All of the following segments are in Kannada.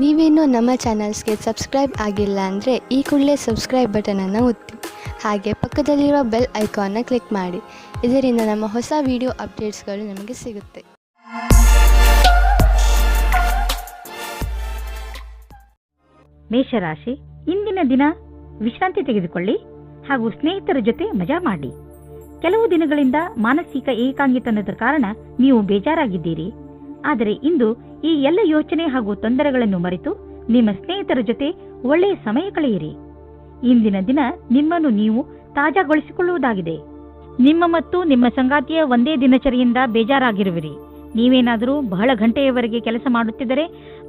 ನೀವೇನೂ ನಮ್ಮ ಚಾನಲ್ಸ್ಗೆ ಸಬ್ಸ್ಕ್ರೈಬ್ ಆಗಿಲ್ಲ ಅಂದರೆ ಈ ಕೂಡಲೇ ಸಬ್ಸ್ಕ್ರೈಬ್ ಬಟನನ್ನು ಒತ್ತಿ ಹಾಗೆ ಪಕ್ಕದಲ್ಲಿರುವ ಬೆಲ್ ಐಕಾನ್ನ ಕ್ಲಿಕ್ ಮಾಡಿ. ಇದರಿಂದ ನಮ್ಮ ಹೊಸ ವಿಡಿಯೋ ಅಪ್ಡೇಟ್ಸ್ಗಳು ನಮಗೆ ಸಿಗುತ್ತೆ. ಮೇಷರಾಶಿ, ಇಂದಿನ ದಿನ ವಿಶ್ರಾಂತಿ ತೆಗೆದುಕೊಳ್ಳಿ ಹಾಗೂ ಸ್ನೇಹಿತರ ಜೊತೆ ಮಜಾ ಮಾಡಿ. ಕೆಲವು ದಿನಗಳಿಂದ ಮಾನಸಿಕ ಏಕಾಂಗಿತನದ ಕಾರಣ ನೀವು ಬೇಜಾರಾಗಿದ್ದೀರಿ. ಆದರೆ ಇಂದು ಈ ಎಲ್ಲ ಯೋಚನೆ ಹಾಗೂ ತೊಂದರೆಗಳನ್ನು ಮರೆತು ನಿಮ್ಮ ಸ್ನೇಹಿತರ ಜೊತೆ ಒಳ್ಳೆಯ ಸಮಯ ಕಳೆಯಿರಿ. ಇಂದಿನ ದಿನ ನಿಮ್ಮನ್ನು ನೀವು ತಾಜಾಗೊಳಿಸಿಕೊಳ್ಳುವುದಾಗಿದೆ. ನಿಮ್ಮ ಮತ್ತು ನಿಮ್ಮ ಸಂಗಾತಿಯ ಒಂದೇ ದಿನಚರಿಯಿಂದ ಬೇಜಾರಾಗಿರುವಿರಿ. ನೀವೇನಾದರೂ ಬಹಳ ಗಂಟೆಯವರೆಗೆ ಕೆಲಸ ಮಾಡುತ್ತಿದ್ದರೆ,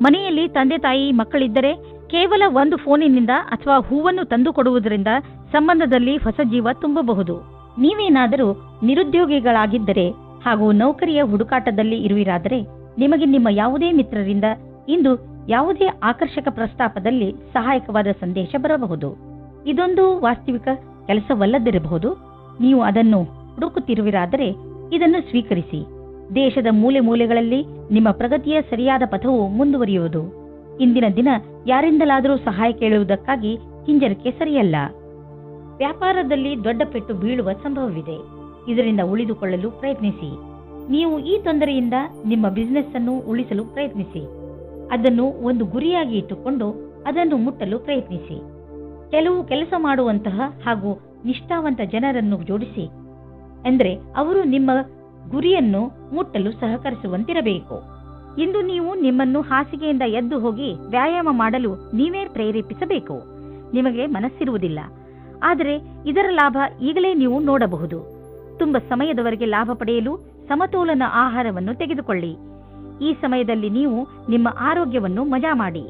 ಮನೆಯಲ್ಲಿ ತಂದೆ ತಾಯಿ ಮಕ್ಕಳಿದ್ದರೆ ಕೇವಲ ಒಂದು ಫೋನಿನಿಂದ ಅಥವಾ ಹೂವನ್ನು ತಂದು ಕೊಡುವುದರಿಂದ ಸಂಬಂಧದಲ್ಲಿ ಹೊಸ ಜೀವ ತುಂಬಬಹುದು. ನೀವೇನಾದರೂ ನಿರುದ್ಯೋಗಿಗಳಾಗಿದ್ದರೆ ಹಾಗೂ ನೌಕರಿಯ ಹುಡುಕಾಟದಲ್ಲಿ ಇರುವಿರಾದರೆ ನಿಮಗೆ ನಿಮ್ಮ ಯಾವುದೇ ಮಿತ್ರರಿಂದ ಇಂದು ಯಾವುದೇ ಆಕರ್ಷಕ ಪ್ರಸ್ತಾಪದಲ್ಲಿ ಸಹಾಯಕವಾದ ಸಂದೇಶ ಬರಬಹುದು. ಇದೊಂದು ವಾಸ್ತವಿಕ ಕೆಲಸವಲ್ಲದಿರಬಹುದು. ನೀವು ಅದನ್ನು ಹುಡುಕುತ್ತಿರುವಿರಾದರೆ ಇದನ್ನು ಸ್ವೀಕರಿಸಿ. ದೇಶದ ಮೂಲೆ ಮೂಲೆಗಳಲ್ಲಿ ನಿಮ್ಮ ಪ್ರಗತಿಯ ಸರಿಯಾದ ಪಥವು ಮುಂದುವರಿಯುವುದು. ಇಂದಿನ ದಿನ ಯಾರಿಂದಲಾದರೂ ಸಹಾಯ ಕೇಳುವುದಕ್ಕಾಗಿ ಹಿಂಜರಿಕೆ ಸರಿಯಲ್ಲ. ವ್ಯಾಪಾರದಲ್ಲಿ ದೊಡ್ಡ ಪೆಟ್ಟು ಬೀಳುವ ಸಂಭವವಿದೆ. ಇದರಿಂದ ಉಳಿದುಕೊಳ್ಳಲು ಪ್ರಯತ್ನಿಸಿ. ನೀವು ಈ ತೊಂದರೆಯಿಂದ ನಿಮ್ಮ ಬಿಸಿನೆಸ್ ಅನ್ನು ಉಳಿಸಲು ಪ್ರಯತ್ನಿಸಿ. ಅದನ್ನು ಒಂದು ಗುರಿಯಾಗಿ ಇಟ್ಟುಕೊಂಡು ಅದನ್ನು ಮುಟ್ಟಲು ಪ್ರಯತ್ನಿಸಿ. ಕೆಲವು ಕೆಲಸ ಮಾಡುವಂತಹ ಹಾಗೂ ನಿಷ್ಠಾವಂತ ಜನರನ್ನು ಜೋಡಿಸಿ, ಎಂದರೆ ಅವರು ನಿಮ್ಮ ಗುರಿಯನ್ನು ಮುಟ್ಟಲು ಸಹಕರಿಸುವಂತಿರಬೇಕು. ಇಂದು ನೀವು ನಿಮ್ಮನ್ನು ಹಾಸಿಗೆಯಿಂದ ಎದ್ದು ಹೋಗಿ ವ್ಯಾಯಾಮ ಮಾಡಲು ನೀವೇ ಪ್ರೇರೇಪಿಸಬೇಕು. ನಿಮಗೆ ಮನಸ್ಸಿರುವುದಿಲ್ಲ, ಆದರೆ ಇದರ ಲಾಭ ಈಗಲೇ ನೀವು ನೋಡಬಹುದು. ತುಂಬ ಸಮಯದವರೆಗೆ ಲಾಭ ಪಡೆಯಲು ಸಮತೋಲನ ಆಹಾರವನ್ನು ತೆಗೆದುಕೊಳ್ಳಿ. ಈ ಸಮಯದಲ್ಲಿ ನೀವು ನಿಮ್ಮ ಆರೋಗ್ಯವನ್ನು ಮಜಾ ಮಾಡಿ.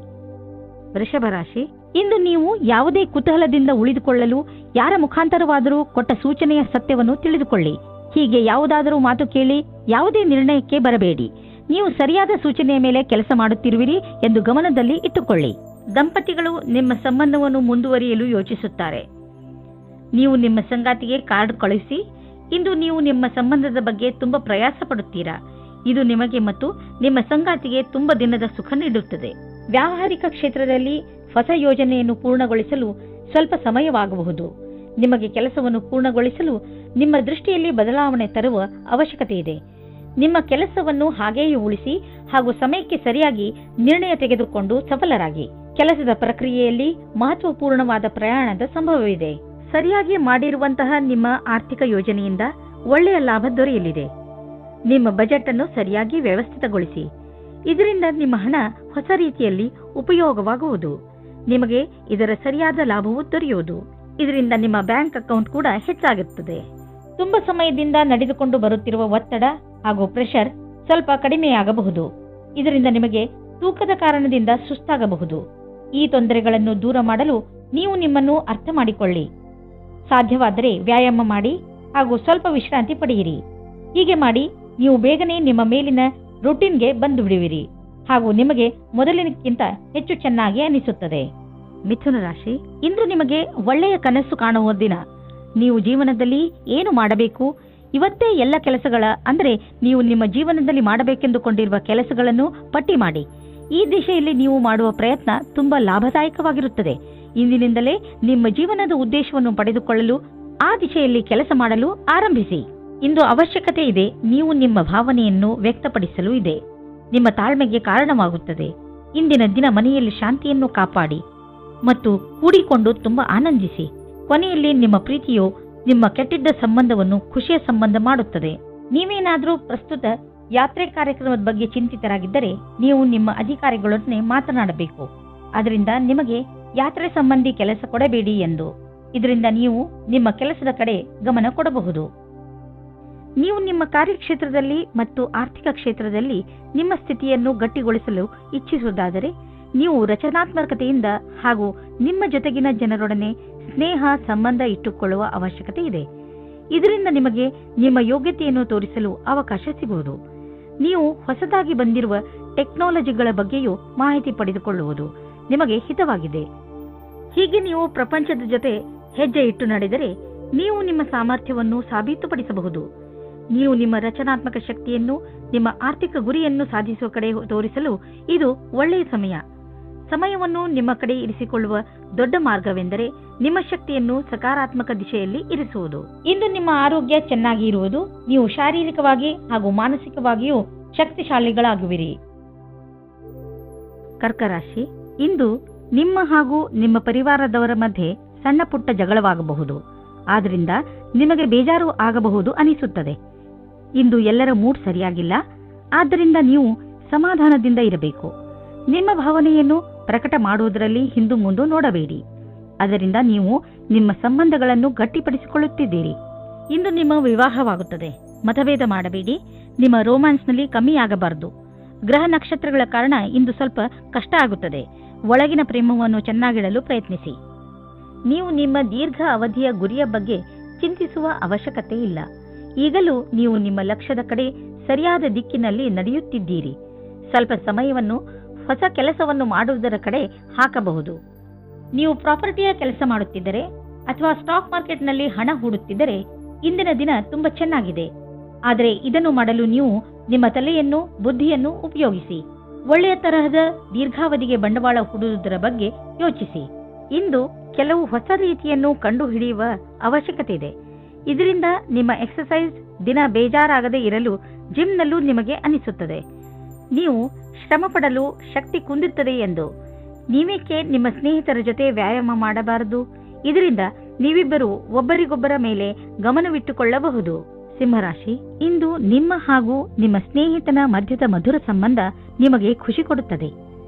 ವೃಷಭ ರಾಶಿ, ಇಂದು ನೀವು ಯಾವುದೇ ಕುತೂಹಲದಿಂದ ಉಳಿದುಕೊಳ್ಳಲು ಯಾರ ಮುಖಾಂತರವಾದರೂ ಕೊಟ್ಟ ಸೂಚನೆಯ ಸತ್ಯವನ್ನು ತಿಳಿದುಕೊಳ್ಳಿ. ಹೀಗೆ ಯಾವುದಾದರೂ ಮಾತು ಕೇಳಿ ಯಾವುದೇ ನಿರ್ಣಯಕ್ಕೆ ಬರಬೇಡಿ. ನೀವು ಸರಿಯಾದ ಸೂಚನೆಯ ಮೇಲೆ ಕೆಲಸ ಮಾಡುತ್ತಿರುವಿರಿ ಎಂದು ಗಮನದಲ್ಲಿ ಇಟ್ಟುಕೊಳ್ಳಿ. ದಂಪತಿಗಳು ನಿಮ್ಮ ಸಂಬಂಧವನ್ನು ಮುಂದುವರಿಯಲು ಯೋಚಿಸುತ್ತಾರೆ. ನೀವು ನಿಮ್ಮ ಸಂಗಾತಿಗೆ ಕಾರ್ಡ್ ಕಳುಹಿಸಿ. ಇಂದು ನೀವು ನಿಮ್ಮ ಸಂಬಂಧದ ಬಗ್ಗೆ ತುಂಬಾ ಪ್ರಯಾಸ ಪಡುತ್ತೀರಾ. ಇದು ನಿಮಗೆ ಮತ್ತು ನಿಮ್ಮ ಸಂಗಾತಿಗೆ ತುಂಬ ದಿನದ ಸುಖ ನೀಡುತ್ತದೆ. ವ್ಯಾವಹಾರಿಕ ಕ್ಷೇತ್ರದಲ್ಲಿ ಹೊಸ ಯೋಜನೆಯನ್ನು ಪೂರ್ಣಗೊಳಿಸಲು ಸ್ವಲ್ಪ ಸಮಯವಾಗಬಹುದು. ನಿಮಗೆ ಕೆಲಸವನ್ನು ಪೂರ್ಣಗೊಳಿಸಲು ನಿಮ್ಮ ದೃಷ್ಟಿಯಲ್ಲಿ ಬದಲಾವಣೆ ತರುವ ಅವಶ್ಯಕತೆ ಇದೆ. ನಿಮ್ಮ ಕೆಲಸವನ್ನು ಹಾಗೆಯೇ ಉಳಿಸಿ ಹಾಗೂ ಸಮಯಕ್ಕೆ ಸರಿಯಾಗಿ ನಿರ್ಣಯ ತೆಗೆದುಕೊಂಡು ಸಫಲರಾಗಿ. ಕೆಲಸದ ಪ್ರಕ್ರಿಯೆಯಲ್ಲಿ ಮಹತ್ವಪೂರ್ಣವಾದ ಪ್ರಯಾಣದ ಸಂಭವವಿದೆ. ಸರಿಯಾಗಿ ಮಾಡಿರುವಂತಹ ನಿಮ್ಮ ಆರ್ಥಿಕ ಯೋಜನೆಯಿಂದ ಒಳ್ಳೆಯ ಲಾಭ ದೊರೆಯಲಿದೆ. ನಿಮ್ಮ ಬಜೆಟ್ ಅನ್ನು ಸರಿಯಾಗಿ ವ್ಯವಸ್ಥಿತಗೊಳಿಸಿ. ಇದರಿಂದ ನಿಮ್ಮ ಹಣ ಹೊಸ ರೀತಿಯಲ್ಲಿ ಉಪಯೋಗವಾಗುವುದು. ನಿಮಗೆ ಇದರ ಸರಿಯಾದ ಲಾಭವು ದೊರೆಯುವುದು. ಇದರಿಂದ ನಿಮ್ಮ ಬ್ಯಾಂಕ್ ಅಕೌಂಟ್ ಕೂಡ ಹೆಚ್ಚಾಗುತ್ತದೆ. ತುಂಬ ಸಮಯದಿಂದ ನಡೆದುಕೊಂಡು ಬರುತ್ತಿರುವ ಒತ್ತಡ ಹಾಗೂ ಪ್ರೆಷರ್ ಸ್ವಲ್ಪ ಕಡಿಮೆಯಾಗಬಹುದು. ಇದರಿಂದ ನಿಮಗೆ ತೂಕದ ಕಾರಣದಿಂದ ಸುಸ್ತಾಗಬಹುದು. ಈ ತೊಂದರೆಗಳನ್ನು ದೂರ ಮಾಡಲು ನೀವು ನಿಮ್ಮನ್ನು ಅರ್ಥ ಮಾಡಿಕೊಳ್ಳಿ. ಸಾಧ್ಯವಾದರೆ ವ್ಯಾಯಾಮ ಮಾಡಿ ಹಾಗೂ ಸ್ವಲ್ಪ ವಿಶ್ರಾಂತಿ ಪಡೆಯಿರಿ. ಹೀಗೆ ಮಾಡಿ ನೀವು ಬೇಗನೆ ನಿಮ್ಮ ಮೇಲಿನ ರೂಟೀನ್ಗೆ ಬಂದು ಬಿಡುವಿರಿ ಹಾಗೂ ನಿಮಗೆ ಮೊದಲಿನಕ್ಕಿಂತ ಹೆಚ್ಚು ಚೆನ್ನಾಗಿ ಅನಿಸುತ್ತದೆ. ಮಿಥುನ ರಾಶಿ, ಇಂದು ನಿಮಗೆ ಒಳ್ಳೆಯ ಕನಸು ಕಾಣುವ ದಿನ. ನೀವು ಜೀವನದಲ್ಲಿ ಏನು ಮಾಡಬೇಕು, ಇವತ್ತೇ ಎಲ್ಲ ಕೆಲಸಗಳ ಅಂದರೆ ನೀವು ನಿಮ್ಮ ಜೀವನದಲ್ಲಿ ಮಾಡಬೇಕೆಂದುಕೊಂಡಿರುವ ಕೆಲಸಗಳನ್ನು ಪಟ್ಟಿ ಮಾಡಿ. ಈ ದಿಶೆಯಲ್ಲಿ ನೀವು ಮಾಡುವ ಪ್ರಯತ್ನ ತುಂಬಾ ಲಾಭದಾಯಕವಾಗಿರುತ್ತದೆ. ಇಂದಿನಿಂದಲೇ ನಿಮ್ಮ ಜೀವನದ ಉದ್ದೇಶವನ್ನು ಪಡೆದುಕೊಳ್ಳಲು ಆ ದಿಶೆಯಲ್ಲಿ ಕೆಲಸ ಮಾಡಲು ಆರಂಭಿಸಿ. ಇಂದು ಅವಶ್ಯಕತೆ ಇದೆ. ನೀವು ನಿಮ್ಮ ಭಾವನೆಯನ್ನು ವ್ಯಕ್ತಪಡಿಸಲು ಇದೆ. ನಿಮ್ಮ ತಾಳ್ಮೆಗೆ ಕಾರಣವಾಗುತ್ತದೆ. ಇಂದಿನ ದಿನ ಮನೆಯಲ್ಲಿ ಶಾಂತಿಯನ್ನು ಕಾಪಾಡಿ ಮತ್ತು ಕೂಡಿಕೊಂಡು ತುಂಬಾ ಆನಂದಿಸಿ. ಕೊನೆಯಲ್ಲಿ ನಿಮ್ಮ ಪ್ರೀತಿಯು ನಿಮ್ಮ ಕೆಟ್ಟಿದ್ದ ಸಂಬಂಧವನ್ನು ಖುಷಿಯ ಸಂಬಂಧ ಮಾಡುತ್ತದೆ. ನೀವೇನಾದರೂ ಪ್ರಸ್ತುತ ಯಾತ್ರೆ ಕಾರ್ಯಕ್ರಮದ ಬಗ್ಗೆ ಚಿಂತಿತರಾಗಿದ್ದರೆ ನೀವು ನಿಮ್ಮ ಅಧಿಕಾರಿಗಳೊಡನೆ ಮಾತನಾಡಬೇಕು. ಅದರಿಂದ ನಿಮಗೆ ಯಾತ್ರೆ ಸಂಬಂಧಿ ಕೆಲಸ ಕೊಡಬೇಡಿ ಎಂದು. ಇದರಿಂದ ನೀವು ನಿಮ್ಮ ಕೆಲಸದ ಕಡೆ ಗಮನ ಕೊಡಬಹುದು. ನೀವು ನಿಮ್ಮ ಕಾರ್ಯಕ್ಷೇತ್ರದಲ್ಲಿ ಮತ್ತು ಆರ್ಥಿಕ ಕ್ಷೇತ್ರದಲ್ಲಿ ನಿಮ್ಮ ಸ್ಥಿತಿಯನ್ನು ಗಟ್ಟಿಗೊಳಿಸಲು ಇಚ್ಛಿಸುವುದಾದರೆ ನೀವು ರಚನಾತ್ಮಕತೆಯಿಂದ ಹಾಗೂ ನಿಮ್ಮ ಜೊತೆಗಿನ ಜನರೊಡನೆ ಸ್ನೇಹ ಸಂಬಂಧ ಇಟ್ಟುಕೊಳ್ಳುವ ಅವಶ್ಯಕತೆ ಇದೆ. ಇದರಿಂದ ನಿಮಗೆ ನಿಮ್ಮ ಯೋಗ್ಯತೆಯನ್ನು ತೋರಿಸಲು ಅವಕಾಶ ಸಿಗುವುದು. ನೀವು ಹೊಸದಾಗಿ ಬಂದಿರುವ ಟೆಕ್ನಾಲಜಿಗಳ ಬಗ್ಗೆಯೂ ಮಾಹಿತಿ ಪಡೆದುಕೊಳ್ಳುವುದು ನಿಮಗೆ ಹಿತವಾಗಿದೆ. ಹೀಗೆ ನೀವು ಪ್ರಪಂಚದ ಜೊತೆ ಹೆಜ್ಜೆ ಇಟ್ಟು ನಡೆದರೆ ನೀವು ನಿಮ್ಮ ಸಾಮರ್ಥ್ಯವನ್ನು ಸಾಬೀತುಪಡಿಸಬಹುದು. ನೀವು ನಿಮ್ಮ ರಚನಾತ್ಮಕ ಶಕ್ತಿಯನ್ನು ನಿಮ್ಮ ಆರ್ಥಿಕ ಗುರಿಯನ್ನು ಸಾಧಿಸುವ ಕಡೆ ತೋರಿಸಲು ಇದು ಒಳ್ಳೆಯ ಸಮಯ. ಸಮಯವನ್ನು ನಿಮ್ಮ ಕಡೆ ಇರಿಸಿಕೊಳ್ಳುವ ದೊಡ್ಡ ಮಾರ್ಗವೆಂದರೆ ನಿಮ್ಮ ಶಕ್ತಿಯನ್ನು ಸಕಾರಾತ್ಮಕ ದಿಶೆಯಲ್ಲಿ ಇರಿಸುವುದು. ಇಂದು ನಿಮ್ಮ ಆರೋಗ್ಯ ಚೆನ್ನಾಗಿ ಇರುವುದು, ನೀವು ಶಾರೀರಿಕವಾಗಿ ಹಾಗೂ ಮಾನಸಿಕವಾಗಿಯೂ ಶಕ್ತಿಶಾಲಿಗಳಾಗುವಿರಿ. ಕರ್ಕ ರಾಶಿ, ಇಂದು ನಿಮ್ಮ ಹಾಗೂ ನಿಮ್ಮ ಪರಿವಾರದವರ ಮಧ್ಯೆ ಸಣ್ಣ ಪುಟ್ಟ ಜಗಳವಾಗಬಹುದು. ಆದ್ರಿಂದ ನಿಮಗೆ ಬೇಜಾರು ಆಗಬಹುದು ಅನಿಸುತ್ತದೆ. ಇಂದು ಎಲ್ಲರ ಮೂಡ್ ಸರಿಯಾಗಿಲ್ಲ, ಆದ್ದರಿಂದ ನೀವು ಸಮಾಧಾನದಿಂದ ಇರಬೇಕು. ನಿಮ್ಮ ಭಾವನೆಯನ್ನು ಪ್ರಕಟ ಮಾಡುವುದರಲ್ಲಿ ಹಿಂದು ಮುಂದು ನೋಡಬೇಡಿ. ಅದರಿಂದ ನೀವು ನಿಮ್ಮ ಸಂಬಂಧಗಳನ್ನು ಗಟ್ಟಿಪಡಿಸಿಕೊಳ್ಳುತ್ತಿದ್ದೀರಿ. ಇಂದು ನಿಮ್ಮ ವಿವಾಹವಾಗುತ್ತದೆ. ಮತಭೇದ ಮಾಡಬೇಡಿ. ನಿಮ್ಮ ರೋಮ್ಯಾನ್ಸ್ನಲ್ಲಿ ಕಮ್ಮಿಯಾಗಬಾರದು. ಗ್ರಹ ನಕ್ಷತ್ರಗಳ ಕಾರಣ ಇಂದು ಸ್ವಲ್ಪ ಕಷ್ಟ ಆಗುತ್ತದೆ. ಒಳಗಿನ ಪ್ರೇಮವನ್ನು ಚೆನ್ನಾಗಿಡಲು ಪ್ರಯತ್ನಿಸಿ. ನೀವು ನಿಮ್ಮ ದೀರ್ಘ ಅವಧಿಯ ಗುರಿಯ ಬಗ್ಗೆ ಚಿಂತಿಸುವ ಅವಶ್ಯಕತೆ ಇಲ್ಲ. ಈಗಲೂ ನೀವು ನಿಮ್ಮ ಲಕ್ಷ್ಯದ ಕಡೆ ಸರಿಯಾದ ದಿಕ್ಕಿನಲ್ಲಿ ನಡೆಯುತ್ತಿದ್ದೀರಿ. ಸ್ವಲ್ಪ ಸಮಯವನ್ನು ಹೊಸ ಕೆಲಸವನ್ನು ಮಾಡುವುದರ ಕಡೆ ಹಾಕಬಹುದು. ನೀವು ಪ್ರಾಪರ್ಟಿಯ ಕೆಲಸ ಮಾಡುತ್ತಿದ್ದರೆ ಅಥವಾ ಸ್ಟಾಕ್ ಮಾರ್ಕೆಟ್ನಲ್ಲಿ ಹಣ ಹೂಡುತ್ತಿದ್ದರೆ ಇಂದಿನ ದಿನ ತುಂಬಾ ಚೆನ್ನಾಗಿದೆ. ಆದರೆ ಇದನ್ನು ಮಾಡಲು ನೀವು ನಿಮ್ಮ ತಲೆಯನ್ನು, ಬುದ್ಧಿಯನ್ನು ಉಪಯೋಗಿಸಿ. ಒಳ್ಳೆಯ ತರಹದ ದೀರ್ಘಾವಧಿಗೆ ಬಂಡವಾಳ ಹೂಡುವುದರ ಬಗ್ಗೆ ಯೋಚಿಸಿ. ಇಂದು ಕೆಲವು ಹೊಸ ರೀತಿಯನ್ನು ಕಂಡುಹಿಡಿಯುವ ಅವಶ್ಯಕತೆ ಇದೆ. ಇದರಿಂದ ನಿಮ್ಮ ಎಕ್ಸರ್ಸೈಸ್ ದಿನ ಬೇಜಾರಾಗದೇ ಇರಲು ಜಿಮ್ನಲ್ಲೂ ನಿಮಗೆ ಅನಿಸುತ್ತದೆ. ನೀವು ಶ್ರಮ ಪಡಲು ಶಕ್ತಿ ಕುಂದುತ್ತದೆ ಎಂದು ನೀವೇಕೆ ನಿಮ್ಮ ಸ್ನೇಹಿತರ ಜೊತೆ ವ್ಯಾಯಾಮ ಮಾಡಬಾರದು? ಇದರಿಂದ ನೀವಿಬ್ಬರು ಒಬ್ಬರಿಗೊಬ್ಬರ ಮೇಲೆ ಗಮನವಿಟ್ಟುಕೊಳ್ಳಬಹುದು. ಸಿಂಹರಾಶಿ, ಇಂದು ನಿಮ್ಮ ಹಾಗೂ ನಿಮ್ಮ ಸ್ನೇಹಿತನ ಮಧ್ಯದ ಮಧುರ ಸಂಬಂಧ ನಿಮಗೆ ಖುಷಿ ಕೊಡುತ್ತದೆ.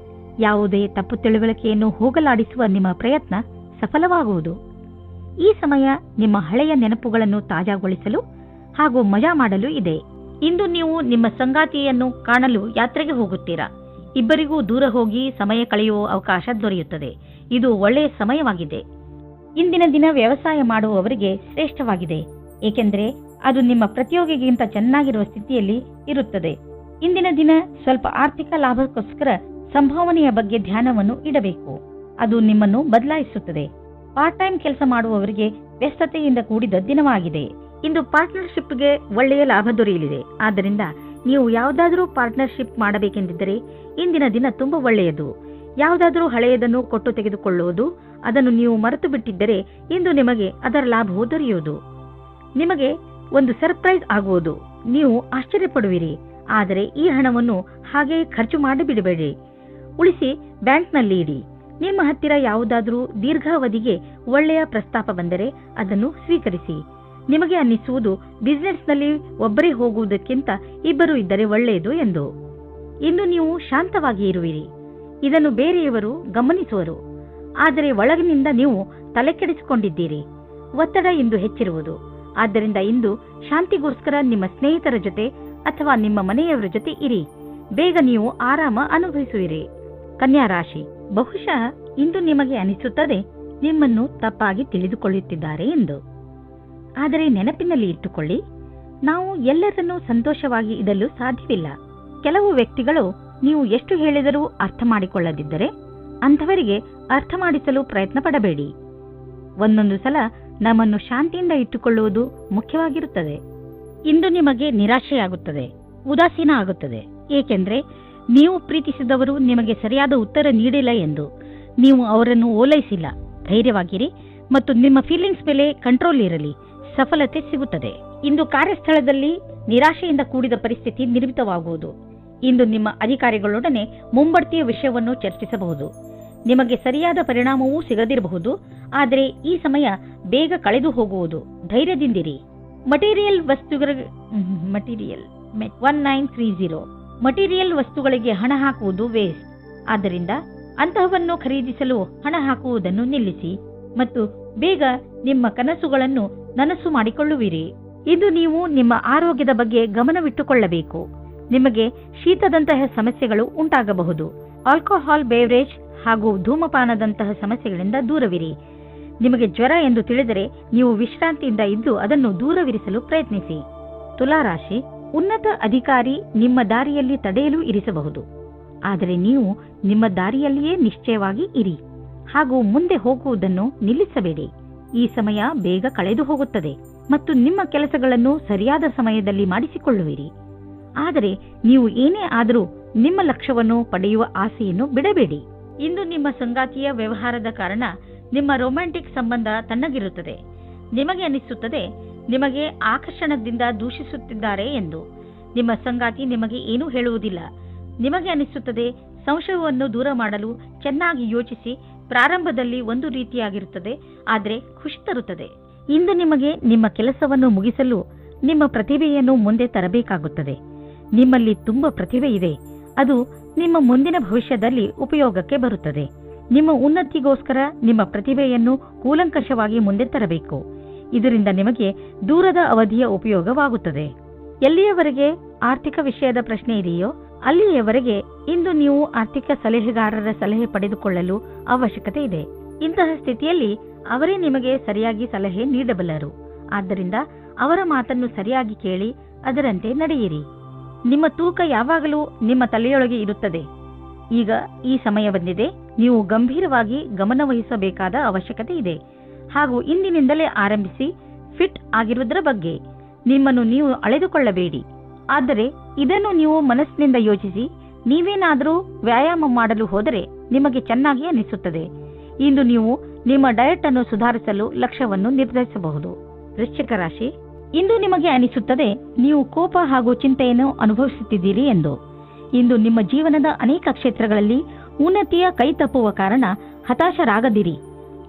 ಯಾವುದೇ ತಪ್ಪು ತಿಳುವಳಿಕೆಯನ್ನು ಹೋಗಲಾಡಿಸುವ ನಿಮ್ಮ ಪ್ರಯತ್ನ ಸಫಲವಾಗುವುದು. ಈ ಸಮಯ ನಿಮ್ಮ ಹಳೆಯ ನೆನಪುಗಳನ್ನು ತಾಜಾಗೊಳಿಸಲು ಹಾಗೂ ಮಜಾ ಮಾಡಲು ಇದೆ. ಇಂದು ನೀವು ನಿಮ್ಮ ಸಂಗಾತಿಯನ್ನು ಕಾಣಲು ಯಾತ್ರೆಗೆ ಹೋಗುತ್ತೀರಾ. ಇಬ್ಬರಿಗೂ ದೂರ ಹೋಗಿ ಸಮಯ ಕಳೆಯುವ ಅವಕಾಶ ದೊರೆಯುತ್ತದೆ. ಇದು ಒಳ್ಳೆಯ ಸಮಯವಾಗಿದೆ. ಇಂದಿನ ದಿನ ವ್ಯವಸಾಯ ಮಾಡುವವರಿಗೆ ಶ್ರೇಷ್ಠವಾಗಿದೆ, ಏಕೆಂದರೆ ಅದು ನಿಮ್ಮ ಪ್ರತಿಯೋಗಿಗಿಂತ ಚೆನ್ನಾಗಿರುವ ಸ್ಥಿತಿಯಲ್ಲಿ ಇರುತ್ತದೆ. ಇಂದಿನ ದಿನ ಸ್ವಲ್ಪ ಆರ್ಥಿಕ ಲಾಭಕ್ಕೋಸ್ಕರ ಸಂಭಾವನೆಯ ಬಗ್ಗೆ ಧ್ಯಾನವನ್ನು ಇಡಬೇಕು. ಅದು ನಿಮ್ಮನ್ನು ಬದಲಾಯಿಸುತ್ತದೆ. ಪಾರ್ಟ್ ಟೈಮ್ ಕೆಲಸ ಮಾಡುವವರಿಗೆ ವ್ಯಸ್ತತೆಯಿಂದ ಕೂಡಿದ ದಿನವಾಗಿದೆ. ಇಂದು ಪಾರ್ಟ್ನರ್ಶಿಪ್ಗೆ ಒಳ್ಳೆಯ ಲಾಭ ದೊರೆಯಲಿದೆ. ಆದ್ದರಿಂದ ನೀವು ಯಾವುದಾದರೂ ಪಾರ್ಟ್ನರ್ಶಿಪ್ ಮಾಡಬೇಕೆಂದಿದ್ದರೆ ಇಂದಿನ ದಿನ ತುಂಬಾ ಒಳ್ಳೆಯದು. ಯಾವುದಾದರೂ ಹಳೆಯದನ್ನು ಕೊಟ್ಟು ತೆಗೆದುಕೊಳ್ಳುವುದು, ಅದನ್ನು ನೀವು ಮರೆತು ಬಿಟ್ಟಿದ್ದರೆ ಇಂದು ನಿಮಗೆ ಅದರ ಲಾಭವು ದೊರೆಯುವುದು. ನಿಮಗೆ ಒಂದು ಸರ್ಪ್ರೈಸ್ ಆಗುವುದು. ನೀವು ಆಶ್ಚರ್ಯಪಡುವಿರಿ. ಆದರೆ ಈ ಹಣವನ್ನು ಹಾಗೆಯೇ ಖರ್ಚು ಮಾಡಿಬಿಡಬೇಡಿ. ಉಳಿಸಿ ಬ್ಯಾಂಕ್ನಲ್ಲಿ ಇಡಿ. ನಿಮ್ಮ ಹತ್ತಿರ ಯಾವುದಾದರೂ ದೀರ್ಘಾವಧಿಗೆ ಒಳ್ಳೆಯ ಪ್ರಸ್ತಾಪ ಬಂದರೆ ಅದನ್ನು ಸ್ವೀಕರಿಸಿ. ನಿಮಗೆ ಅನ್ನಿಸುವುದು ಬಿಸಿನೆಸ್ನಲ್ಲಿ ಒಬ್ಬರೇ ಹೋಗುವುದಕ್ಕಿಂತ ಇಬ್ಬರು ಇದ್ದರೆ ಒಳ್ಳೆಯದು ಎಂದು. ಇಂದು ನೀವು ಶಾಂತವಾಗಿ ಇರುವಿರಿ. ಇದನ್ನು ಬೇರೆಯವರು ಗಮನಿಸುವರು. ಆದರೆ ಒಳಗಿನಿಂದ ನೀವು ತಲೆಕೆಡಿಸಿಕೊಂಡಿದ್ದೀರಿ. ಒತ್ತಡ ಇಂದು ಹೆಚ್ಚಿರುವುದು. ಆದ್ದರಿಂದ ಇಂದು ಶಾಂತಿಗೋಸ್ಕರ ನಿಮ್ಮ ಸ್ನೇಹಿತರ ಜೊತೆ ಅಥವಾ ನಿಮ್ಮ ಮನೆಯವರ ಜೊತೆ ಇರಿ. ಬೇಗ ನೀವು ಆರಾಮ ಅನುಭವಿಸುವಿರಿ. ಕನ್ಯಾ ರಾಶಿ, ಬಹುಶಃ ಇಂದು ನಿಮಗೆ ಅನಿಸುತ್ತದೆ ನಿಮ್ಮನ್ನು ತಪ್ಪಾಗಿ ತಿಳಿದುಕೊಳ್ಳುತ್ತಿದ್ದಾರೆ ಎಂದು. ಆದರೆ ನೆನಪಿನಲ್ಲಿ ಇಟ್ಟುಕೊಳ್ಳಿ, ನಾವು ಎಲ್ಲರನ್ನೂ ಸಂತೋಷವಾಗಿ ಇಡಲು ಸಾಧ್ಯವಿಲ್ಲ. ಕೆಲವು ವ್ಯಕ್ತಿಗಳು ನೀವು ಎಷ್ಟು ಹೇಳಿದರೂ ಅರ್ಥ ಮಾಡಿಕೊಳ್ಳದಿದ್ದರೆ ಅಂಥವರಿಗೆ ಅರ್ಥ ಮಾಡಿಸಲು ಪ್ರಯತ್ನ ಪಡಬೇಡಿ. ಒಂದೊಂದು ಸಲ ನಮ್ಮನ್ನು ಶಾಂತಿಯಿಂದ ಇಟ್ಟುಕೊಳ್ಳುವುದು ಮುಖ್ಯವಾಗಿರುತ್ತದೆ. ಇಂದು ನಿಮಗೆ ನಿರಾಶೆಯಾಗುತ್ತದೆ, ಉದಾಸೀನ ಆಗುತ್ತದೆ, ಏಕೆಂದರೆ ನೀವು ಪ್ರೀತಿಸಿದವರು ನಿಮಗೆ ಸರಿಯಾದ ಉತ್ತರ ನೀಡಿಲ್ಲ ಎಂದು. ನೀವು ಅವರನ್ನು ಓಲೈಸಿಲ್ಲ. ಧೈರ್ಯವಾಗಿರಿ ಮತ್ತು ನಿಮ್ಮ ಫೀಲಿಂಗ್ಸ್ ಮೇಲೆ ಕಂಟ್ರೋಲ್ ಇರಲಿ. ಸಫಲತೆ ಸಿಗುತ್ತದೆ. ಇಂದು ಕಾರ್ಯಸ್ಥಳದಲ್ಲಿ ನಿರಾಶೆಯಿಂದ ಕೂಡಿದ ಪರಿಸ್ಥಿತಿ ನಿರ್ಮಿತವಾಗುವುದು. ಇಂದು ನಿಮ್ಮ ಅಧಿಕಾರಿಗಳೊಡನೆ ಮುಂಬಡ್ತಿಯ ವಿಷಯವನ್ನು ಚರ್ಚಿಸಬಹುದು. ನಿಮಗೆ ಸರಿಯಾದ ಪರಿಣಾಮವೂ ಸಿಗದಿರಬಹುದು. ಆದರೆ ಈ ಸಮಯ ಬೇಗ ಕಳೆದು ಹೋಗುವುದು. ಧೈರ್ಯದಿಂದಿರಿ. ಮಟೀರಿಯಲ್ 1930 ಮಟೀರಿಯಲ್ ವಸ್ತುಗಳಿಗೆ ಹಣ ಹಾಕುವುದು ವೇಸ್ಟ್. ಆದ್ದರಿಂದ ಅಂತಹವನ್ನು ಖರೀದಿಸಲು ಹಣ ಹಾಕುವುದನ್ನು ನಿಲ್ಲಿಸಿ ಮತ್ತು ಬೇಗ ನಿಮ್ಮ ಕನಸುಗಳನ್ನು ನನಸು ಮಾಡಿಕೊಳ್ಳುವಿರಿ. ಇದು ನೀವು ನಿಮ್ಮ ಆರೋಗ್ಯದ ಬಗ್ಗೆ ಗಮನವಿಟ್ಟುಕೊಳ್ಳಬೇಕು. ನಿಮಗೆ ಶೀತದಂತಹ ಸಮಸ್ಯೆಗಳು ಉಂಟಾಗಬಹುದು. ಆಲ್ಕೋಹಾಲ್ ಬೇವರೇಜ್ ಹಾಗೂ ಧೂಮಪಾನದಂತಹ ಸಮಸ್ಯೆಗಳಿಂದ ದೂರವಿರಿ. ನಿಮಗೆ ಜ್ವರ ಎಂದು ತಿಳಿದರೆ ನೀವು ವಿಶ್ರಾಂತಿಯಿಂದ ಇದ್ದು ಅದನ್ನು ದೂರವಿರಿಸಲು ಪ್ರಯತ್ನಿಸಿ. ತುಲಾರಾಶಿ, ಉನ್ನತ ಅಧಿಕಾರಿ ನಿಮ್ಮ ದಾರಿಯಲ್ಲಿ ತಡೆಯಲು ಇರಿಸಬಹುದು. ಆದರೆ ನೀವು ನಿಮ್ಮ ದಾರಿಯಲ್ಲಿಯೇ ನಿಶ್ಚಯವಾಗಿ ಇರಿ ಹಾಗೂ ಮುಂದೆ ಹೋಗುವುದನ್ನು ನಿಲ್ಲಿಸಬೇಡಿ. ಈ ಸಮಯ ಬೇಗ ಕಳೆದು ಹೋಗುತ್ತದೆ ಮತ್ತು ನಿಮ್ಮ ಕೆಲಸಗಳನ್ನು ಸರಿಯಾದ ಸಮಯದಲ್ಲಿ ಮಾಡಿಸಿಕೊಳ್ಳುವಿರಿ. ಆದರೆ ನೀವು ಏನೇ ಆದರೂ ನಿಮ್ಮ ಲಕ್ಷ್ಯವನ್ನು ಪಡೆಯುವ ಆಸೆಯನ್ನು ಬಿಡಬೇಡಿ. ಇಂದು ನಿಮ್ಮ ಸಂಗಾತಿಯ ವ್ಯವಹಾರದ ಕಾರಣ ನಿಮ್ಮ ರೊಮ್ಯಾಂಟಿಕ್ ಸಂಬಂಧ ತಣ್ಣಗಿರುತ್ತದೆ. ನಿಮಗೆ ಅನಿಸುತ್ತದೆ ನಿಮಗೆ ಆಕರ್ಷಣದಿಂದ ದೂಷಿಸುತ್ತಿದ್ದಾರೆ ಎಂದು. ನಿಮ್ಮ ಸಂಗಾತಿ ನಿಮಗೆ ಏನೂ ಹೇಳುವುದಿಲ್ಲ. ನಿಮಗೆ ಅನಿಸುತ್ತದೆ ಸಂಶಯವನ್ನು ದೂರ ಮಾಡಲು ಚೆನ್ನಾಗಿ ಯೋಚಿಸಿ. ಪ್ರಾರಂಭದಲ್ಲಿ ಒಂದು ರೀತಿಯಾಗಿರುತ್ತದೆ, ಆದರೆ ಖುಷಿ ತರುತ್ತದೆ. ಇಂದು ನಿಮಗೆ ನಿಮ್ಮ ಕೆಲಸವನ್ನು ಮುಗಿಸಲು ನಿಮ್ಮ ಪ್ರತಿಭೆಯನ್ನು ಮುಂದೆ ತರಬೇಕಾಗುತ್ತದೆ. ನಿಮ್ಮಲ್ಲಿ ತುಂಬಾ ಪ್ರತಿಭೆ ಇದೆ. ಅದು ನಿಮ್ಮ ಮುಂದಿನ ಭವಿಷ್ಯದಲ್ಲಿ ಉಪಯೋಗಕ್ಕೆ ಬರುತ್ತದೆ. ನಿಮ್ಮ ಉನ್ನತಿಗೋಸ್ಕರ ನಿಮ್ಮ ಪ್ರತಿಭೆಯನ್ನು ಕೂಲಂಕಷವಾಗಿ ಮುಂದೆ ತರಬೇಕು. ಇದರಿಂದ ನಿಮಗೆ ದೂರದ ಅವಧಿಯ ಉಪಯೋಗವಾಗುತ್ತದೆ. ಎಲ್ಲಿಯವರೆಗೆ ಆರ್ಥಿಕ ವಿಷಯದ ಪ್ರಶ್ನೆ ಇದೆಯೋ ಅಲ್ಲಿಯವರೆಗೆ ಇಂದು ನೀವು ಆರ್ಥಿಕ ಸಲಹೆಗಾರರ ಸಲಹೆ ಪಡೆದುಕೊಳ್ಳಲು ಅವಶ್ಯಕತೆ ಇದೆ. ಇಂತಹ ಸ್ಥಿತಿಯಲ್ಲಿ ಅವರೇ ನಿಮಗೆ ಸರಿಯಾಗಿ ಸಲಹೆ ನೀಡಬಲ್ಲರು. ಆದ್ದರಿಂದ ಅವರ ಮಾತನ್ನು ಸರಿಯಾಗಿ ಕೇಳಿ ಅದರಂತೆ ನಡೆಯಿರಿ. ನಿಮ್ಮ ತೂಕ ಯಾವಾಗಲೂ ನಿಮ್ಮ ತಲೆಯೊಳಗೆ ಇರುತ್ತದೆ. ಈಗ ಈ ಸಮಯ ಬಂದಿದೆ. ನೀವು ಗಂಭೀರವಾಗಿ ಗಮನವಹಿಸಬೇಕಾದ ಅವಶ್ಯಕತೆ ಇದೆ. ಹಾಗೂ ಇಂದಿನಿಂದಲೇ ಆರಂಭಿಸಿ ಫಿಟ್ ಆಗಿರುವುದರ ಬಗ್ಗೆ ನಿಮ್ಮನ್ನು ನೀವು ಅಳೆದುಕೊಳ್ಳಬೇಡಿ. ಆದರೆ ಇದನ್ನು ನೀವು ಮನಸ್ಸಿನಿಂದ ಯೋಚಿಸಿ. ನೀವೇನಾದರೂ ವ್ಯಾಯಾಮ ಮಾಡಲು ಹೋದರೆ ನಿಮಗೆ ಚೆನ್ನಾಗಿ ಅನಿಸುತ್ತದೆ. ಇಂದು ನೀವು ನಿಮ್ಮ ಡಯಟ್ ಅನ್ನು ಸುಧಾರಿಸಲು ಲಕ್ಷ್ಯವನ್ನು ನಿರ್ಧರಿಸಬಹುದು. ವೃಶ್ಚಿಕ ರಾಶಿ, ಇಂದು ನಿಮಗೆ ಅನಿಸುತ್ತದೆ ನೀವು ಕೋಪ ಹಾಗೂ ಚಿಂತೆಯನ್ನು ಅನುಭವಿಸುತ್ತಿದ್ದೀರಿ ಎಂದು. ಇಂದು ನಿಮ್ಮ ಜೀವನದ ಅನೇಕ ಕ್ಷೇತ್ರಗಳಲ್ಲಿ ಉನ್ನತಿಯ ಕೈ ತಪ್ಪುವ ಕಾರಣ ಹತಾಶರಾಗದಿರಿ.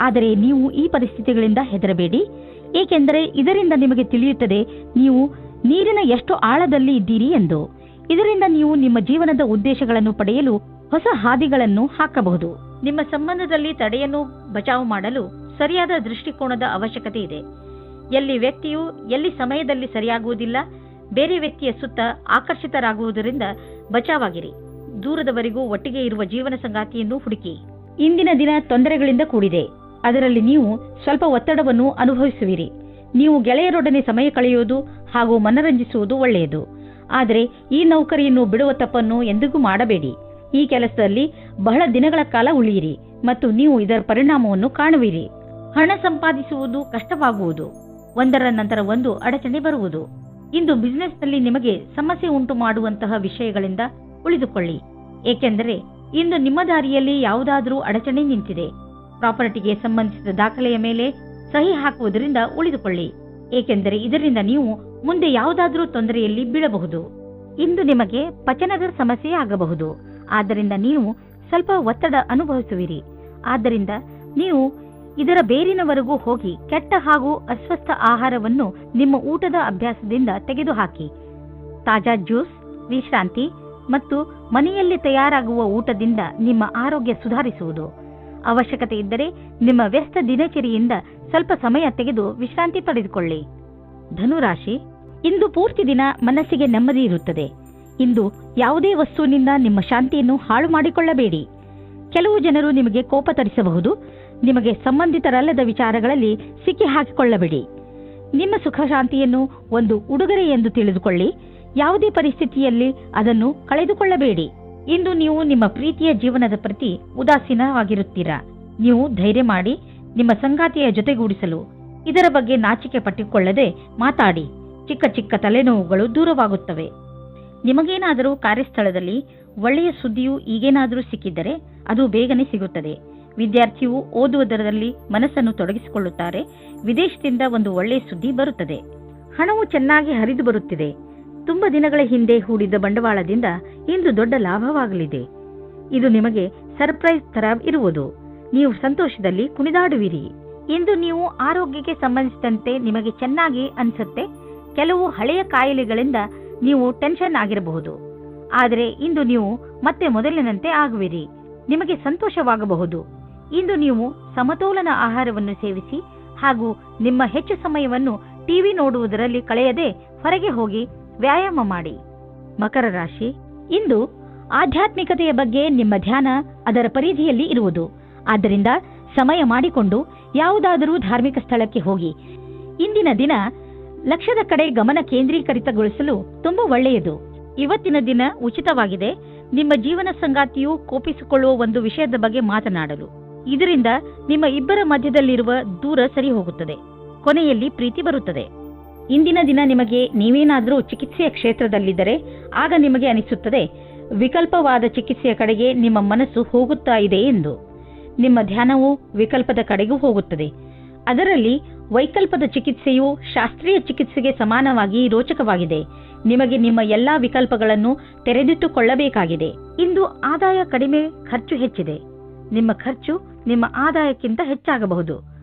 ಆದರೆ ನೀವು ಈ ಪರಿಸ್ಥಿತಿಗಳಿಂದ ಹೆದರಬೇಡಿ, ಏಕೆಂದರೆ ಇದರಿಂದ ನಿಮಗೆ ತಿಳಿಯುತ್ತದೆ ನೀವು ನೀರಿನ ಎಷ್ಟು ಆಳದಲ್ಲಿ ಇದ್ದೀರಿ ಎಂದು. ಇದರಿಂದ ನೀವು ನಿಮ್ಮ ಜೀವನದ ಉದ್ದೇಶಗಳನ್ನು ಪಡೆಯಲು ಹೊಸ ಹಾದಿಗಳನ್ನು ಹಾಕಬಹುದು. ನಿಮ್ಮ ಸಂಬಂಧದಲ್ಲಿ ತಡೆಯನ್ನು ಬಚಾವು ಮಾಡಲು ಸರಿಯಾದ ದೃಷ್ಟಿಕೋನದ ಅವಶ್ಯಕತೆ ಇದೆ. ಎಲ್ಲಿ ವ್ಯಕ್ತಿಯು ಎಲ್ಲಿ ಸಮಯದಲ್ಲಿ ಸರಿಯಾಗುವುದಿಲ್ಲ, ಬೇರೆ ವ್ಯಕ್ತಿಯ ಸುತ್ತ ಆಕರ್ಷಿತರಾಗುವುದರಿಂದ ಬಚಾವಾಗಿರಿ. ದೂರದವರೆಗೂ ಒಟ್ಟಿಗೆ ಇರುವ ಜೀವನ ಸಂಗಾತಿಯನ್ನು ಹುಡುಕಿ. ಇಂದಿನ ದಿನ ತೊಂದರೆಗಳಿಂದ ಕೂಡಿದೆ. ಅದರಲ್ಲಿ ನೀವು ಸ್ವಲ್ಪ ಒತ್ತಡವನ್ನು ಅನುಭವಿಸುವಿರಿ. ನೀವು ಗೆಳೆಯರೊಡನೆ ಸಮಯ ಕಳೆಯುವುದು ಹಾಗೂ ಮನರಂಜಿಸುವುದು ಒಳ್ಳೆಯದು. ಆದರೆ ಈ ನೌಕರಿಯನ್ನು ಬಿಡುವ ತಪ್ಪನ್ನು ಎಂದಿಗೂ ಮಾಡಬೇಡಿ. ಈ ಕೆಲಸದಲ್ಲಿ ಬಹಳ ದಿನಗಳ ಕಾಲ ಉಳಿಯಿರಿ ಮತ್ತು ನೀವು ಇದರ ಪರಿಣಾಮವನ್ನು ಕಾಣುವಿರಿ. ಹಣ ಸಂಪಾದಿಸುವುದು ಕಷ್ಟವಾಗುವುದು. ಒಂದರ ನಂತರ ಒಂದು ಅಡಚಣೆ ಬರುವುದು. ಇಂದು ಬಿಸಿನೆಸ್ನಲ್ಲಿ ನಿಮಗೆ ಸಮಸ್ಯೆ ಉಂಟು ಮಾಡುವಂತಹ ವಿಷಯಗಳಿಂದ ಉಳಿದುಕೊಳ್ಳಿ, ಏಕೆಂದರೆ ಇಂದು ನಿಮ್ಮ ದಾರಿಯಲ್ಲಿ ಯಾವುದಾದರೂ ಅಡಚಣೆ ನಿಂತಿದೆ. ಪ್ರಾಪರ್ಟಿಗೆ ಸಂಬಂಧಿಸಿದ ದಾಖಲೆಯ ಮೇಲೆ ಸಹಿ ಹಾಕುವುದರಿಂದ ಉಳಿದುಕೊಳ್ಳಿ, ಏಕೆಂದರೆ ಇದರಿಂದ ನೀವು ಮುಂದೆ ಯಾವುದಾದರೂ ತೊಂದರೆಯಲ್ಲಿ ಬೀಳಬಹುದು. ಇಂದು ನಿಮಗೆ ಪಚನದ ಸಮಸ್ಯೆ ಆಗಬಹುದು. ಆದ್ದರಿಂದ ನೀವು ಸ್ವಲ್ಪ ಒತ್ತಡ ಅನುಭವಿಸುವಿರಿ. ಆದ್ದರಿಂದ ನೀವು ಇದರ ಬೇರಿನವರೆಗೂ ಹೋಗಿ ಕೆಟ್ಟ ಹಾಗೂ ಅಸ್ವಸ್ಥ ಆಹಾರವನ್ನು ನಿಮ್ಮ ಊಟದ ಅಭ್ಯಾಸದಿಂದ ತೆಗೆದುಹಾಕಿ. ತಾಜಾ ಜ್ಯೂಸ್, ವಿಶ್ರಾಂತಿ ಮತ್ತು ಮನೆಯಲ್ಲಿ ತಯಾರಾಗುವ ಊಟದಿಂದ ನಿಮ್ಮ ಆರೋಗ್ಯ ಸುಧಾರಿಸುವುದು. ಅವಶ್ಯಕತೆ ಇದ್ದರೆ ನಿಮ್ಮ ವ್ಯಸ್ತ ದಿನಚರಿಯಿಂದ ಸ್ವಲ್ಪ ಸಮಯ ತೆಗೆದು ವಿಶ್ರಾಂತಿ ಪಡೆದುಕೊಳ್ಳಿ. ಧನುರಾಶಿ, ಇಂದು ಪೂರ್ತಿ ದಿನ ಮನಸ್ಸಿಗೆ ನೆಮ್ಮದಿ ಇರುತ್ತದೆ. ಇಂದು ಯಾವುದೇ ವಸ್ತುವಿನಿಂದ ನಿಮ್ಮ ಶಾಂತಿಯನ್ನು ಹಾಳು ಮಾಡಿಕೊಳ್ಳಬೇಡಿ. ಕೆಲವು ಜನರು ನಿಮಗೆ ಕೋಪ ತರಿಸಬಹುದು. ನಿಮಗೆ ಸಂಬಂಧಿತರಲ್ಲದ ವಿಚಾರಗಳಲ್ಲಿ ಸಿಕ್ಕಿ ಹಾಕಿಕೊಳ್ಳಬೇಡಿ. ನಿಮ್ಮ ಸುಖ ಶಾಂತಿಯನ್ನು ಒಂದು ಉಡುಗೊರೆ ಎಂದು ತಿಳಿದುಕೊಳ್ಳಿ. ಯಾವುದೇ ಪರಿಸ್ಥಿತಿಯಲ್ಲಿ ಅದನ್ನು ಕಳೆದುಕೊಳ್ಳಬೇಡಿ. ಇಂದು ನೀವು ನಿಮ್ಮ ಪ್ರೀತಿಯ ಜೀವನದ ಪ್ರತಿ ಉದಾಸೀನವಾಗಿರುತ್ತೀರಾ. ನೀವು ಧೈರ್ಯ ಮಾಡಿ ನಿಮ್ಮ ಸಂಗಾತಿಯ ಜೊತೆಗೂಡಿಸಲು ಇದರ ಬಗ್ಗೆ ನಾಚಿಕೆ ಪಟ್ಟಿಕೊಳ್ಳದೆ ಮಾತಾಡಿ. ಚಿಕ್ಕ ಚಿಕ್ಕ ತಲೆನೋವುಗಳು ದೂರವಾಗುತ್ತವೆ. ನಿಮಗೇನಾದರೂ ಕಾರ್ಯಸ್ಥಳದಲ್ಲಿ ಒಳ್ಳೆಯ ಸುದ್ದಿಯು ಈಗೇನಾದರೂ ಸಿಕ್ಕಿದ್ದರೆ ಅದು ಬೇಗನೆ ಸಿಗುತ್ತದೆ. ವಿದ್ಯಾರ್ಥಿಯು ಓದುವುದರಲ್ಲಿ ಮನಸ್ಸನ್ನು ತೊಡಗಿಸಿಕೊಳ್ಳುತ್ತಾರೆ. ವಿದೇಶದಿಂದ ಒಂದು ಒಳ್ಳೆಯ ಸುದ್ದಿ ಬರುತ್ತದೆ. ಹಣವು ಚೆನ್ನಾಗಿ ಹರಿದು ಬರುತ್ತಿದೆ. ತುಂಬ ದಿನಗಳ ಹಿಂದೆ ಹೂಡಿದ ಬಂಡವಾಳದಿಂದ ಇಂದು ದೊಡ್ಡ ಲಾಭವಾಗಲಿದೆ. ಇದು ನಿಮಗೆ ಸರ್ಪ್ರೈಸ್ ತರ ಇರುವುದು. ನೀವು ಸಂತೋಷದಲ್ಲಿ ಕುಣಿದಾಡುವಿರಿ. ಇಂದು ನೀವು ಆರೋಗ್ಯಕ್ಕೆ ಸಂಬಂಧಿಸಿದಂತೆ ನಿಮಗೆ ಚೆನ್ನಾಗಿ ಅನಿಸುತ್ತೆ. ಕೆಲವು ಹಳೆಯ ಕಾಯಿಲೆಗಳಿಂದ ನೀವು ಟೆನ್ಷನ್ ಆಗಿರಬಹುದು. ಆದರೆ ಇಂದು ನೀವು ಮತ್ತೆ ಮೊದಲಿನಂತೆ ಆಗುವಿರಿ. ನಿಮಗೆ ಸಂತೋಷವಾಗಬಹುದು. ಇಂದು ನೀವು ಸಮತೋಲನ ಆಹಾರವನ್ನು ಸೇವಿಸಿ ಹಾಗೂ ನಿಮ್ಮ ಹೆಚ್ಚು ಸಮಯವನ್ನು ಟಿವಿ ನೋಡುವುದರಲ್ಲಿ ಕಳೆಯದೆ ಹೊರಗೆ ಹೋಗಿ ವ್ಯಾಯಾಮ ಮಾಡಿ. ಮಕರ ರಾಶಿ, ಇಂದು ಆಧ್ಯಾತ್ಮಿಕತೆಯ ಬಗ್ಗೆ ನಿಮ್ಮ ಧ್ಯಾನ ಅದರ ಪರಿಧಿಯಲ್ಲಿ ಇರುವುದು. ಆದ್ದರಿಂದ ಸಮಯ ಮಾಡಿಕೊಂಡು ಯಾವುದಾದರೂ ಧಾರ್ಮಿಕ ಸ್ಥಳಕ್ಕೆ ಹೋಗಿ. ಇಂದಿನ ದಿನ ಲಕ್ಷ್ಯದ ಕಡೆ ಗಮನ ಕೇಂದ್ರೀಕರಿತಗೊಳಿಸಲು ತುಂಬಾ ಒಳ್ಳೆಯದು. ಇವತ್ತಿನ ದಿನ ಉಚಿತವಾಗಿದೆ. ನಿಮ್ಮ ಜೀವನ ಸಂಗಾತಿಯು ಕೋಪಿಸಿಕೊಳ್ಳುವ ಒಂದು ವಿಷಯದ ಬಗ್ಗೆ ಮಾತನಾಡಲು. ಇದರಿಂದ ನಿಮ್ಮ ಇಬ್ಬರ ಮಧ್ಯದಲ್ಲಿರುವ ದೂರ ಸರಿ ಹೋಗುತ್ತದೆ. ಕೊನೆಯಲ್ಲಿ ಪ್ರೀತಿ ಬರುತ್ತದೆ. ಇಂದಿನ ದಿನ ನಿಮಗೆ ನೀವೇನಾದರೂ ಚಿಕಿತ್ಸೆಯ ಕ್ಷೇತ್ರದಲ್ಲಿದ್ದರೆ ಆಗ ನಿಮಗೆ ಅನಿಸುತ್ತದೆ ವಿಕಲ್ಪವಾದ ಚಿಕಿತ್ಸೆಯ ಕಡೆಗೆ ನಿಮ್ಮ ಮನಸ್ಸು ಹೋಗುತ್ತಾ ಇದೆ ಎಂದು. ನಿಮ್ಮ ಧ್ಯಾನವು ವಿಕಲ್ಪದ ಕಡೆಗೂ ಹೋಗುತ್ತದೆ. ಅದರಲ್ಲಿ ವೈಕಲ್ಪದ ಚಿಕಿತ್ಸೆಯು ಶಾಸ್ತ್ರೀಯ ಚಿಕಿತ್ಸೆಗೆ ಸಮಾನವಾಗಿ ರೋಚಕವಾಗಿದೆ. ನಿಮಗೆ ನಿಮ್ಮ ಎಲ್ಲಾ ವಿಕಲ್ಪಗಳನ್ನು ತೆರೆದಿಟ್ಟುಕೊಳ್ಳಬೇಕಾಗಿದೆ. ಇಂದು ಆದಾಯ ಕಡಿಮೆ, ಖರ್ಚು ಹೆಚ್ಚಿದೆ. ನಿಮ್ಮ ಖರ್ಚು ನಿಮ್ಮ ಆದಾಯಕ್ಕಿಂತ ಹೆಚ್ಚಾಗಬಹುದು.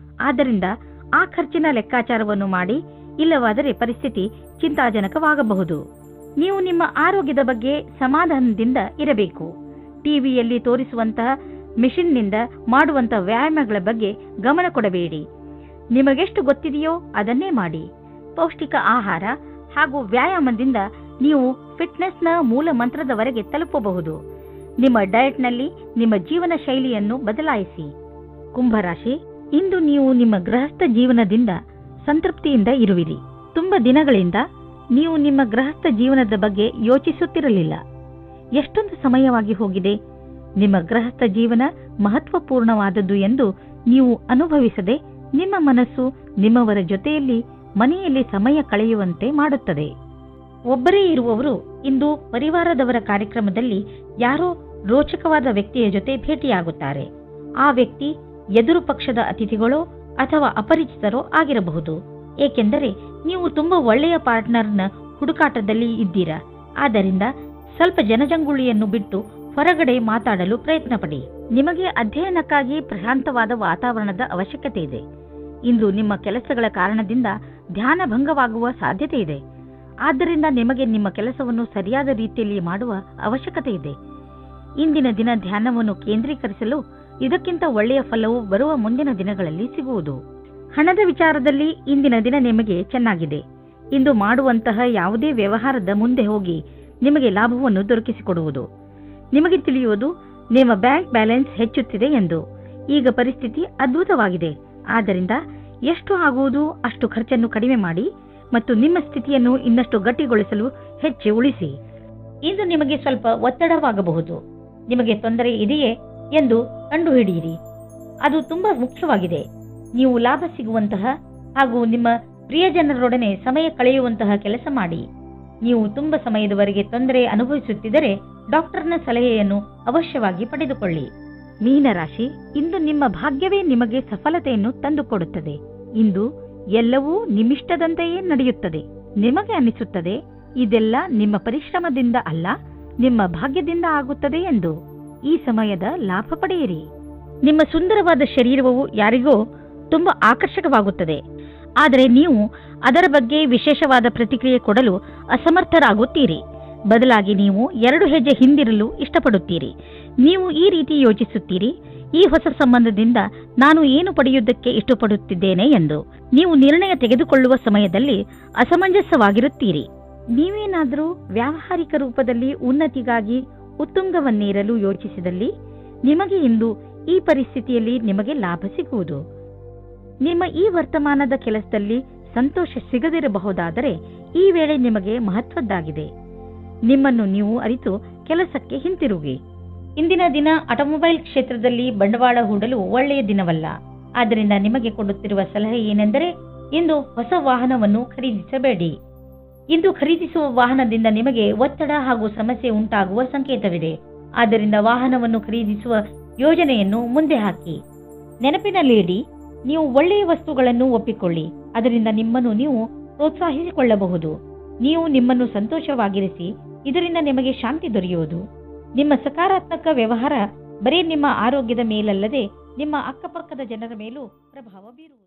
ಆದ್ದರಿಂದ ಆ ಖರ್ಚಿನ ಲೆಕ್ಕಾಚಾರವನ್ನು ಮಾಡಿ, ಇಲ್ಲವಾದರೆ ಪರಿಸ್ಥಿತಿ ಚಿಂತಾಜನಕವಾಗಬಹುದು. ನೀವು ನಿಮ್ಮ ಆರೋಗ್ಯದ ಬಗ್ಗೆ ಸಮಾಧಾನದಿಂದ ಇರಬೇಕು. ಟಿವಿಯಲ್ಲಿ ತೋರಿಸುವಂತಹ ಮಿಷನ್ನಿಂದ ಮಾಡುವಂತಹ ವ್ಯಾಯಾಮಗಳ ಬಗ್ಗೆ ಗಮನ ಕೊಡಬೇಡಿ. ನಿಮಗೆಷ್ಟು ಗೊತ್ತಿದೆಯೋ ಅದನ್ನೇ ಮಾಡಿ. ಪೌಷ್ಟಿಕ ಆಹಾರ ಹಾಗೂ ವ್ಯಾಯಾಮದಿಂದ ನೀವು ಫಿಟ್ನೆಸ್ನ ಮೂಲ ಮಂತ್ರದವರೆಗೆ ತಲುಪಬಹುದು. ನಿಮ್ಮ ಡಯಟ್ನಲ್ಲಿ ನಿಮ್ಮ ಜೀವನ ಶೈಲಿಯನ್ನು ಬದಲಾಯಿಸಿ. ಕುಂಭರಾಶಿ, ಇಂದು ನೀವು ನಿಮ್ಮ ಗೃಹಸ್ಥ ಜೀವನದಿಂದ ಸಂತೃಪ್ತಿಯಿಂದ ಇರುವಿರಿ. ತುಂಬಾ ದಿನಗಳಿಂದ ನೀವು ನಿಮ್ಮ ಗೃಹಸ್ಥ ಜೀವನದ ಬಗ್ಗೆ ಯೋಚಿಸುತ್ತಿರಲಿಲ್ಲ. ಎಷ್ಟೊಂದು ಸಮಯವಾಗಿ ಹೋಗಿದೆ. ನಿಮ್ಮ ಗೃಹಸ್ಥ ಜೀವನ ಮಹತ್ವಪೂರ್ಣವಾದದ್ದು ಎಂದು ನೀವು ಅನುಭವಿಸದೆ ನಿಮ್ಮ ಮನಸ್ಸು ನಿಮ್ಮವರ ಜೊತೆಯಲ್ಲಿ ಮನೆಯಲ್ಲಿ ಸಮಯ ಕಳೆಯುವಂತೆ ಮಾಡುತ್ತದೆ. ಒಬ್ಬರೇ ಇರುವವರು ಇಂದು ಪರಿವಾರದವರ ಕಾರ್ಯಕ್ರಮದಲ್ಲಿ ಯಾರೋ ರೋಚಕವಾದ ವ್ಯಕ್ತಿಯ ಜೊತೆ ಭೇಟಿಯಾಗುತ್ತಾರೆ. ಆ ವ್ಯಕ್ತಿ ಎದುರು ಪಕ್ಷದ ಅತಿಥಿಗಳೋ ಅಥವಾ ಅಪರಿಚಿತರೋ ಆಗಿರಬಹುದು. ಏಕೆಂದರೆ ನೀವು ತುಂಬಾ ಒಳ್ಳೆಯ ಪಾರ್ಟ್ನರ್ನ ಹುಡುಕಾಟದಲ್ಲಿ ಇದ್ದೀರಾ. ಆದ್ದರಿಂದ ಸ್ವಲ್ಪ ಜನಜಂಗುಳಿಯನ್ನು ಬಿಟ್ಟು ಹೊರಗಡೆ ಮಾತಾಡಲು ಪ್ರಯತ್ನ ಪಡಿ. ನಿಮಗೆ ಅಧ್ಯಯನಕ್ಕಾಗಿ ಪ್ರಶಾಂತವಾದ ವಾತಾವರಣದ ಅವಶ್ಯಕತೆ ಇದೆ. ಇಂದು ನಿಮ್ಮ ಕೆಲಸಗಳ ಕಾರಣದಿಂದ ಧ್ಯಾನ ಭಂಗವಾಗುವ ಸಾಧ್ಯತೆ ಇದೆ. ಆದ್ದರಿಂದ ನಿಮಗೆ ನಿಮ್ಮ ಕೆಲಸವನ್ನು ಸರಿಯಾದ ರೀತಿಯಲ್ಲಿ ಮಾಡುವ ಅವಶ್ಯಕತೆ ಇದೆ. ಇಂದಿನ ದಿನ ಧ್ಯಾನವನ್ನು ಕೇಂದ್ರೀಕರಿಸಲು ಇದಕ್ಕಿಂತ ಒಳ್ಳೆಯ ಫಲವು ಬರುವ ಮುಂದಿನ ದಿನಗಳಲ್ಲಿ ಸಿಗುವುದು. ಹಣದ ವಿಚಾರದಲ್ಲಿ ಇಂದಿನ ದಿನ ನಿಮಗೆ ಚೆನ್ನಾಗಿದೆ. ಇಂದು ಮಾಡುವಂತಹ ಯಾವುದೇ ವ್ಯವಹಾರದ ಮುಂದೆ ಹೋಗಿ ನಿಮಗೆ ಲಾಭವನ್ನು ದೊರಕಿಸಿಕೊಡುವುದು. ನಿಮಗೆ ತಿಳಿಯುವುದು ನಿಮ್ಮ ಬ್ಯಾಂಕ್ ಬ್ಯಾಲೆನ್ಸ್ ಹೆಚ್ಚುತ್ತಿದೆ ಎಂದು. ಈಗ ಪರಿಸ್ಥಿತಿ ಅದ್ಭುತವಾಗಿದೆ. ಆದ್ದರಿಂದ ಎಷ್ಟು ಆಗುವುದು ಅಷ್ಟು ಖರ್ಚನ್ನು ಕಡಿಮೆ ಮಾಡಿ ಮತ್ತು ನಿಮ್ಮ ಸ್ಥಿತಿಯನ್ನು ಇನ್ನಷ್ಟು ಗಟ್ಟಿಗೊಳಿಸಲು ಹೆಚ್ಚು ಉಳಿಸಿ. ಇಂದು ನಿಮಗೆ ಸ್ವಲ್ಪ ಒತ್ತಡವಾಗಬಹುದು. ನಿಮಗೆ ತೊಂದರೆ ಇದೆಯೇ ಎಂದು ಕಂಡುಹಿಡಿಯಿರಿ. ಅದು ತುಂಬಾ ಮುಖ್ಯವಾಗಿದೆ. ನೀವು ಲಾಭ ಸಿಗುವಂತಹ ಹಾಗೂ ನಿಮ್ಮ ಪ್ರಿಯಜನರೊಡನೆ ಸಮಯ ಕಳೆಯುವಂತಹ ಕೆಲಸ ಮಾಡಿ. ನೀವು ತುಂಬಾ ಸಮಯದವರೆಗೆ ತೊಂದರೆ ಅನುಭವಿಸುತ್ತಿದ್ದರೆ ಡಾಕ್ಟರ್ನ ಸಲಹೆಯನ್ನು ಅವಶ್ಯವಾಗಿ ಪಡೆದುಕೊಳ್ಳಿ. ಮೀನರಾಶಿ, ಇಂದು ನಿಮ್ಮ ಭಾಗ್ಯವೇ ನಿಮಗೆ ಸಫಲತೆಯನ್ನು ತಂದುಕೊಡುತ್ತದೆ. ಇಂದು ಎಲ್ಲವೂ ನಿಮ್ಮಿಷ್ಟದಂತೆಯೇ ನಡೆಯುತ್ತದೆ. ನಿಮಗೆ ಅನಿಸುತ್ತದೆ ಇದೆಲ್ಲ ನಿಮ್ಮ ಪರಿಶ್ರಮದಿಂದ ಅಲ್ಲ, ನಿಮ್ಮ ಭಾಗ್ಯದಿಂದ ಆಗುತ್ತದೆ ಎಂದು. ಈ ಸಮಯದ ಲಾಭ ಪಡೆಯಿರಿ. ನಿಮ್ಮ ಸುಂದರವಾದ ಶರೀರವು ಯಾರಿಗೋ ತುಂಬಾ ಆಕರ್ಷಕವಾಗುತ್ತದೆ. ಆದರೆ ನೀವು ಅದರ ಬಗ್ಗೆ ವಿಶೇಷವಾದ ಪ್ರತಿಕ್ರಿಯೆ ಕೊಡಲು ಅಸಮರ್ಥರಾಗುತ್ತೀರಿ. ಬದಲಾಗಿ ನೀವು 2 ಹೆಜ್ಜೆ ಹಿಂದಿರಲು ಇಷ್ಟಪಡುತ್ತೀರಿ. ನೀವು ಈ ರೀತಿ ಯೋಚಿಸುತ್ತೀರಿ, ಈ ಹೊಸ ಸಂಬಂಧದಿಂದ ನಾನು ಏನು ಪಡೆಯುವುದಕ್ಕೆ ಇಷ್ಟಪಡುತ್ತಿದ್ದೇನೆ ಎಂದು. ನೀವು ನಿರ್ಣಯ ತೆಗೆದುಕೊಳ್ಳುವ ಸಮಯದಲ್ಲಿ ಅಸಮಂಜಸವಾಗಿರುತ್ತೀರಿ. ನೀವೇನಾದರೂ ವ್ಯಾವಹಾರಿಕ ರೂಪದಲ್ಲಿ ಉನ್ನತಿಗಾಗಿ ಉತ್ತುಂಗವನ್ನೇರಲು ಯೋಚಿಸಿದಲ್ಲಿ ನಿಮಗೆ ಇಂದು ಈ ಪರಿಸ್ಥಿತಿಯಲ್ಲಿ ನಿಮಗೆ ಲಾಭ ಸಿಗುವುದು. ನಿಮ್ಮ ಈ ವರ್ತಮಾನದ ಕೆಲಸದಲ್ಲಿ ಸಂತೋಷ ಸಿಗದಿರಬಹುದಾದರೆ ಈ ವೇಳೆ ನಿಮಗೆ ಮಹತ್ವದ್ದಾಗಿದೆ. ನಿಮ್ಮನ್ನು ನೀವು ಅರಿತು ಕೆಲಸಕ್ಕೆ ಹಿಂತಿರುಗಿ. ಇಂದಿನ ದಿನ ಆಟೋಮೊಬೈಲ್ ಕ್ಷೇತ್ರದಲ್ಲಿ ಬಂಡವಾಳ ಹೂಡಲು ಒಳ್ಳೆಯ ದಿನವಲ್ಲ. ಆದ್ದರಿಂದ ನಿಮಗೆ ಕೊಡುತ್ತಿರುವ ಸಲಹೆ ಏನೆಂದರೆ ಇಂದು ಹೊಸ ವಾಹನವನ್ನು ಖರೀದಿಸಬೇಡಿ. ಇಂದು ಖರೀದಿಸುವ ವಾಹನದಿಂದ ನಿಮಗೆ ಒತ್ತಡ ಹಾಗೂ ಸಮಸ್ಯೆ ಉಂಟಾಗುವ ಸಂಕೇತವಿದೆ. ಆದ್ದರಿಂದ ವಾಹನವನ್ನು ಖರೀದಿಸುವ ಯೋಜನೆಯನ್ನು ಮುಂದೆ ಹಾಕಿ. ನೆನಪಿನಲ್ಲಿಡಿ, ನೀವು ಒಳ್ಳೆಯ ವಸ್ತುಗಳನ್ನು ಒಪ್ಪಿಕೊಳ್ಳಿ. ಅದರಿಂದ ನಿಮ್ಮನ್ನು ನೀವು ಪ್ರೋತ್ಸಾಹಿಸಿಕೊಳ್ಳಬಹುದು. ನೀವು ನಿಮ್ಮನ್ನು ಸಂತೋಷವಾಗಿರಿಸಿ, ಇದರಿಂದ ನಿಮಗೆ ಶಾಂತಿ ದೊರೆಯುವುದು. ನಿಮ್ಮ ಸಕಾರಾತ್ಮಕ ವ್ಯವಹಾರ ಬರೀ ನಿಮ್ಮ ಆರೋಗ್ಯದ ಮೇಲಲ್ಲದೆ ನಿಮ್ಮ ಅಕ್ಕಪಕ್ಕದ ಜನರ ಮೇಲೂ ಪ್ರಭಾವ ಬೀರುವುದು.